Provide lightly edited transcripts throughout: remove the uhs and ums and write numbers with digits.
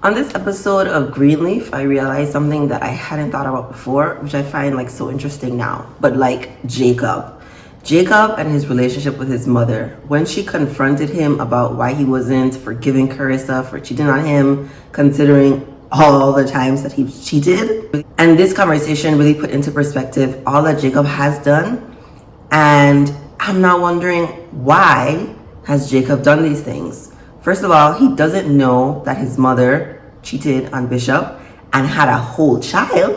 On this episode of Greenleaf, I realized something that I hadn't thought about before, which I find like so interesting now. But like Jacob and his relationship with his mother, when she confronted him about why he wasn't forgiving Carissa for cheating on him, considering all the times that he cheated. And this conversation really put into perspective all that Jacob has done. And I'm now wondering, why has Jacob done these things? First of all, he doesn't know that his mother cheated on Bishop and had a whole child,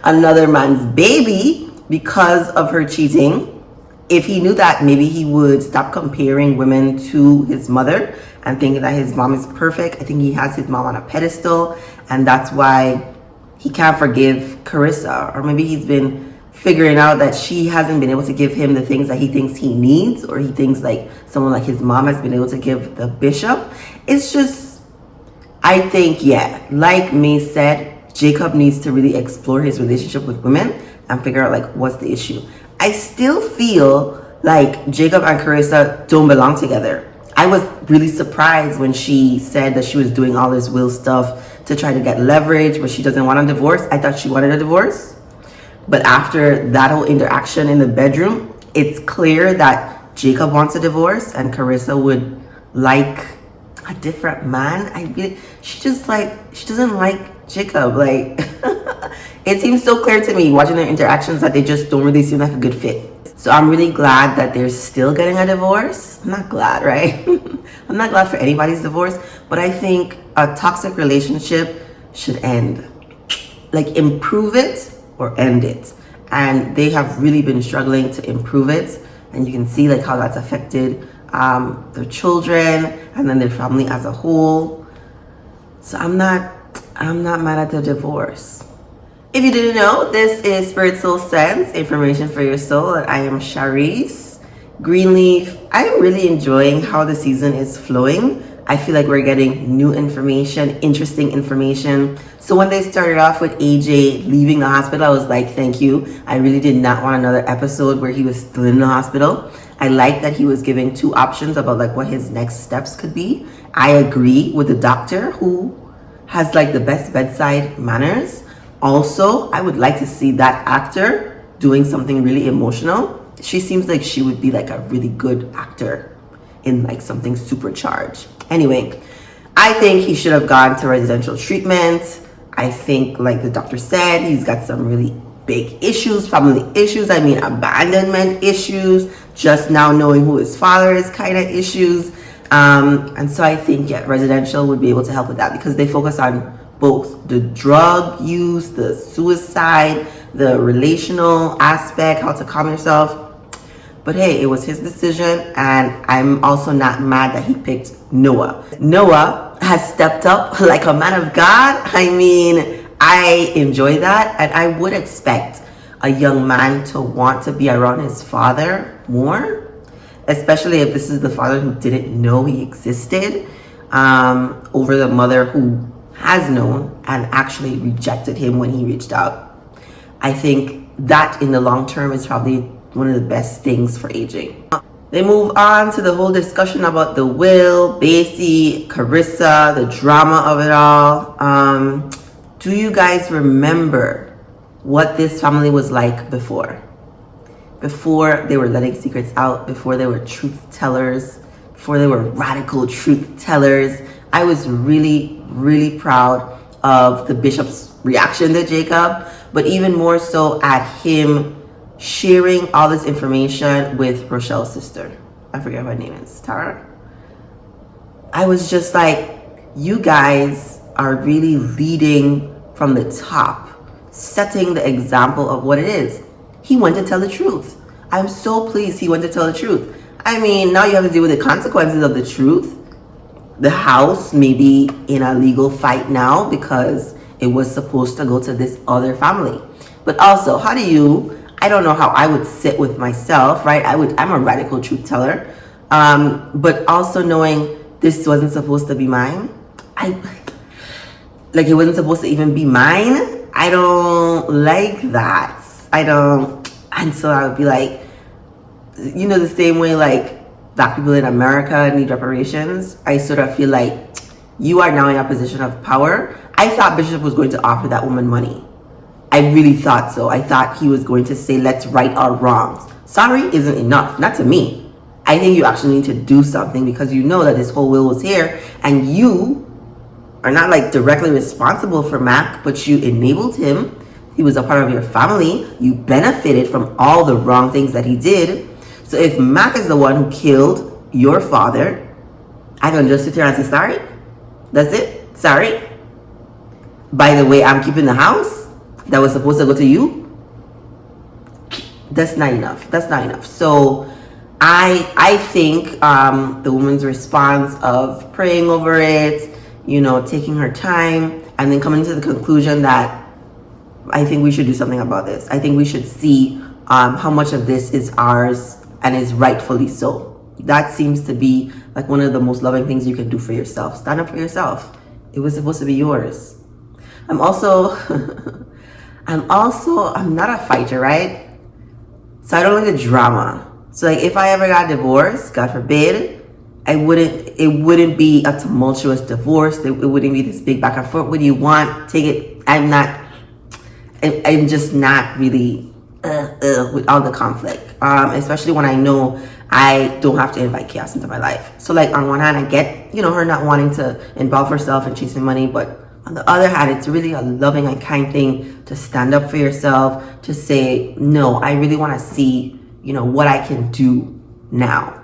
another man's baby, because of her cheating. If he knew that, maybe he would stop comparing women to his mother and thinking that his mom is perfect. I think he has his mom on a pedestal, and that's why he can't forgive Carissa. Or maybe he's been figuring out that she hasn't been able to give him the things that he thinks he needs, or he thinks like someone like his mom has been able to give the Bishop. It's just, I think, yeah, like May said, Jacob needs to really explore his relationship with women and figure out like what's the issue. I still feel like Jacob and Carissa don't belong together. I was really surprised when she said that she was doing all this Will stuff to try to get leverage, but she doesn't want a divorce. I thought she wanted a divorce. But after that whole interaction in the bedroom, it's clear that Jacob wants a divorce and Carissa would like a different man. She doesn't like Jacob. Like, it seems so clear to me watching their interactions that they just don't really seem like a good fit. So I'm really glad that they're still getting a divorce. I'm not glad, right? I'm not glad for anybody's divorce, but I think a toxic relationship should end. Like, improve it or end it. And they have really been struggling to improve it, and you can see like how that's affected their children and then their family as a whole. So I'm not mad at the divorce. If you didn't know, this is Spirit Soul Sense, information for your soul, and I am Shareece. Greenleaf, I'm really enjoying how the season is flowing. I feel like we're getting new information, interesting information. So when they started off with AJ leaving the hospital, I was like, thank you. I really did not want another episode where he was still in the hospital. I like that he was giving two options about like what his next steps could be. I agree with the doctor who has like the best bedside manners. Also, I would like to see that actor doing something really emotional. She seems like she would be like a really good actor in like something supercharged. Anyway, I think he should have gone to residential treatment. I think, like the doctor said, he's got some really big issues, family issues. I mean, abandonment issues, just now knowing who his father is kind of issues. And so I think, yeah, residential would be able to help with that because they focus on both the drug use, the suicide, the relational aspect, how to calm yourself. But hey, it was his decision, and I'm also not mad that he picked Noah. Noah has stepped up like a man of God. I mean, I enjoy that, and I would expect a young man to want to be around his father more, especially if this is the father who didn't know he existed, over the mother who has known and actually rejected him when he reached out. I think that in the long term is probably one of the best things for aging. They move on to the whole discussion about the will, Basie, Carissa, the drama of it all. Do you guys remember what this family was like before? Before they were letting secrets out, before they were truth tellers, before they were radical truth tellers. I was really, really proud of the Bishop's reaction to Jacob, but even more so at him sharing all this information with Rochelle's sister. I forget what her name is, Tara. I was just like, you guys are really leading from the top, setting the example of what it is. He went to tell the truth. I'm so pleased he went to tell the truth. I mean, now you have to deal with the consequences of the truth. The house may be in a legal fight now because it was supposed to go to this other family. But also, how do you, I don't know how I would sit with myself, right? I'm a radical truth teller. But also knowing this wasn't supposed to be mine. It wasn't supposed to even be mine. I don't like that. And so I would be like, the same way like Black people in America need reparations. I sort of feel like you are now in a position of power. I thought Bishop was going to offer that woman money. I really thought so. I thought he was going to say, let's right our wrongs. Sorry isn't enough, not to me. I think you actually need to do something, because you know that this whole will was here, and you are not like directly responsible for Mac, but you enabled him. He was a part of your family. You benefited from all the wrong things that he did. So if Mac is the one who killed your father, I can just sit here and say, sorry? That's it? Sorry? By the way, I'm keeping the house that was supposed to go to you? That's not enough. That's not enough. So I think the woman's response of praying over it, you know, taking her time, and then coming to the conclusion that I think we should do something about this. I think we should see how much of this is ours and is rightfully so. That seems to be like one of the most loving things you can do for yourself. Stand up for yourself. It was supposed to be yours. I'm not a fighter, right? So I don't like the drama. So like if I ever got divorced, God forbid, it wouldn't be a tumultuous divorce. It wouldn't be this big back and forth. What do you want? Take it. I'm just not really with all the conflict, especially when I know I don't have to invite chaos into my life. So like on one hand, I get, you know, her not wanting to involve herself and chasing money, but on the other hand, it's really a loving and kind thing to stand up for yourself, to say, no, I really want to see, you know, what I can do now.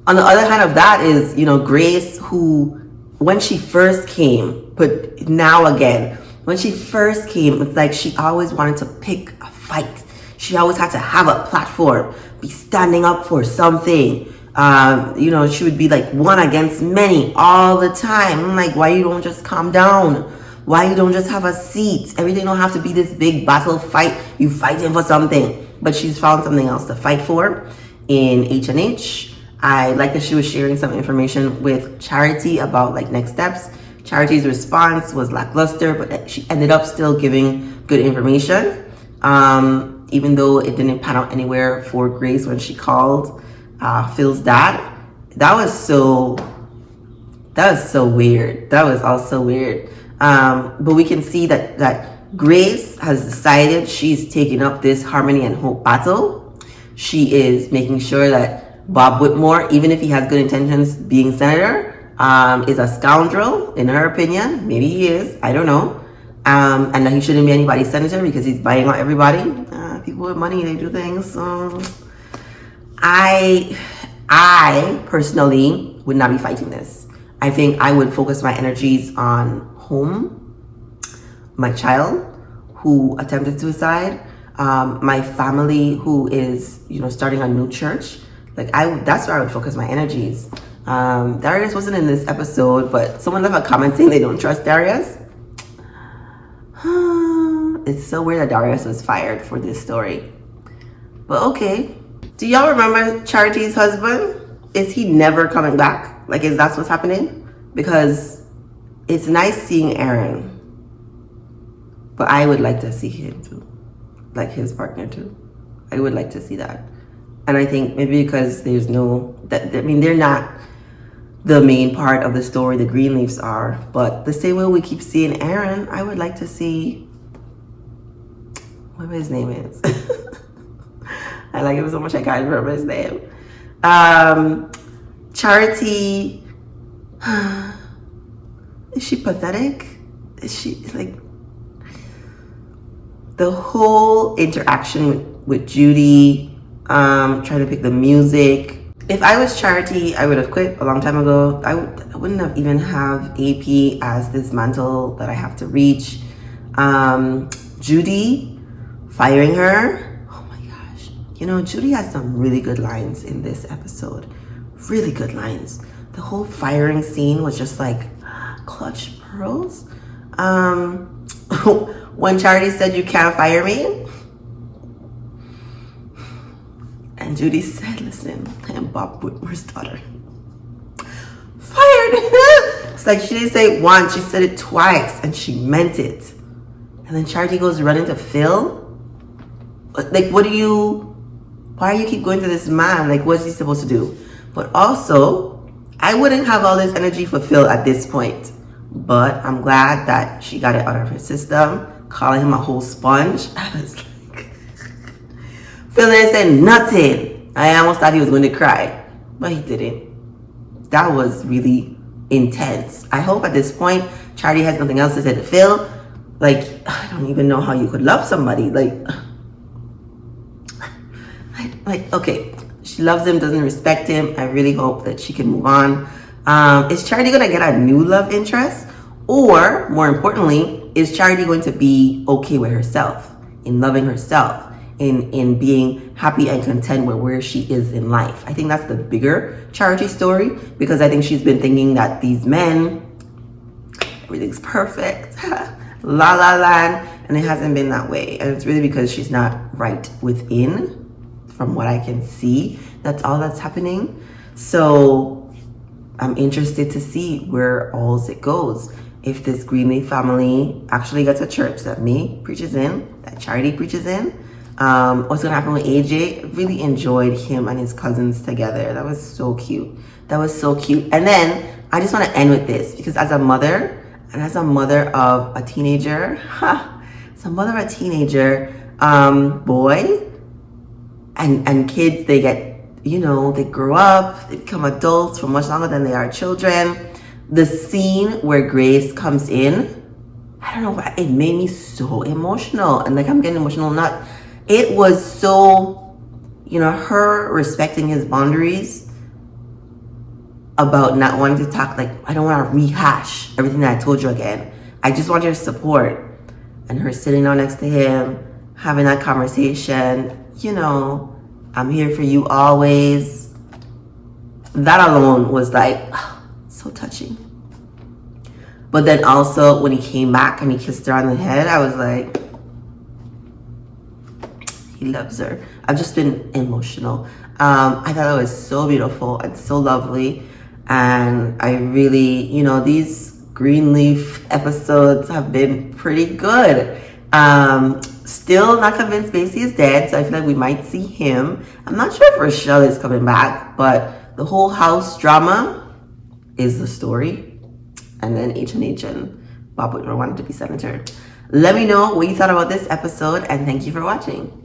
On the other hand of that is, you know, Grace, who when she first came, but now again, when she first came, it's like she always wanted to pick a fight. She always had to have a platform, be standing up for something. You know, she would be like one against many all the time. I'm like, why you don't just calm down? Why you don't just have a seat? Everything don't have to be this big battle fight. You fighting for something. But she's found something else to fight for in H&H. I like that she was sharing some information with Charity about like next steps. Charity's response was lackluster, but she ended up still giving good information. Even though it didn't pan out anywhere for Grace when she called Phil's dad. That was so weird. That was also weird. But we can see that Grace has decided she's taking up this harmony and hope battle. She is making sure that Bob Whitmore, even if he has good intentions being senator, is a scoundrel, in her opinion. Maybe he is, I don't know. And that he shouldn't be anybody's senator because he's buying out everybody. People with money, they do things. I personally would not be fighting this. I think I would focus my energies on home, my child who attempted suicide, my family who is, you know, starting a new church. That's where I would focus my energies. Darius wasn't in this episode, but someone left a comment saying they don't trust Darius. It's so weird that Darius was fired for this story. But okay. Do y'all remember Charity's husband? Is he never coming back? Like, is that what's happening? Because it's nice seeing Aaron, but I would like to see him too. Like his partner too. I would like to see that. And I think maybe because there's they're not the main part of the story, the Greenleafs are, but the same way we keep seeing Aaron, I would like to see whatever his name is. I like him so much I can't remember his name. Charity, is she pathetic? Is she like the whole interaction with Judy, trying to pick the music? If I was Charity, I would have quit a long time ago. I wouldn't have even have AP as this mantle that I have to reach. Judy, firing her. Oh my gosh. You know, Judy has some really good lines in this episode. Really good lines. The whole firing scene was just like clutch pearls. When Charity said, "You can't fire me," and Judy said, "Listen, I am Bob Whitmore's daughter." Fired. It's like she didn't say it once, she said it twice, and she meant it. And then Charity goes running to Phil. Like, why do you keep going to this man? Like, what's he supposed to do? But also, I wouldn't have all this energy for Phil at this point. but I'm glad that she got it out of her system. Calling him a whole sponge, I was like, Philip said nothing. I almost thought he was going to cry, but he didn't. That was really intense. I hope at this point Charlie has nothing else to say to Phil. Like, I don't even know how you could love somebody. Like, okay, she loves him, doesn't respect him. I really hope that she can move on. Is Charity gonna get a new love interest? Or, more importantly, is Charity going to be okay with herself, in loving herself, in being happy and content with where she is in life? I think that's the bigger Charity story, because I think she's been thinking that these men, everything's perfect, la la land, and it hasn't been that way. And it's really because she's not right within, from what I can see. That's all that's happening. So I'm interested to see where all it goes. If this Greenleaf family actually gets a church that me preaches in, that Charity preaches in, what's gonna happen with AJ? Really enjoyed him and his cousins together. That was so cute. That was so cute. And then I just want to end with this, because as a mother, and as a mother of a teenager, boy, and kids, they get, they grow up, they become adults for much longer than they are children. The scene where Grace comes in, I don't know why, it made me so emotional. And like, I'm getting emotional, it was so, her respecting his boundaries about not wanting to talk, like, I don't want to rehash everything that I told you again. I just want your support. And her sitting down next to him, having that conversation, I'm here for you always. That alone was like, so touching. But then also when he came back and he kissed her on the head, I was like, he loves her. I've just been emotional. I thought it was so beautiful and so lovely. And I really, these Greenleaf episodes have been pretty good. Still not convinced Basie is dead, so I feel like we might see him. I'm not sure if Rochelle is coming back, but the whole house drama is the story. And then H&H and Bob Whitmer wanted to be senator. Let me know what you thought about this episode, and thank you for watching.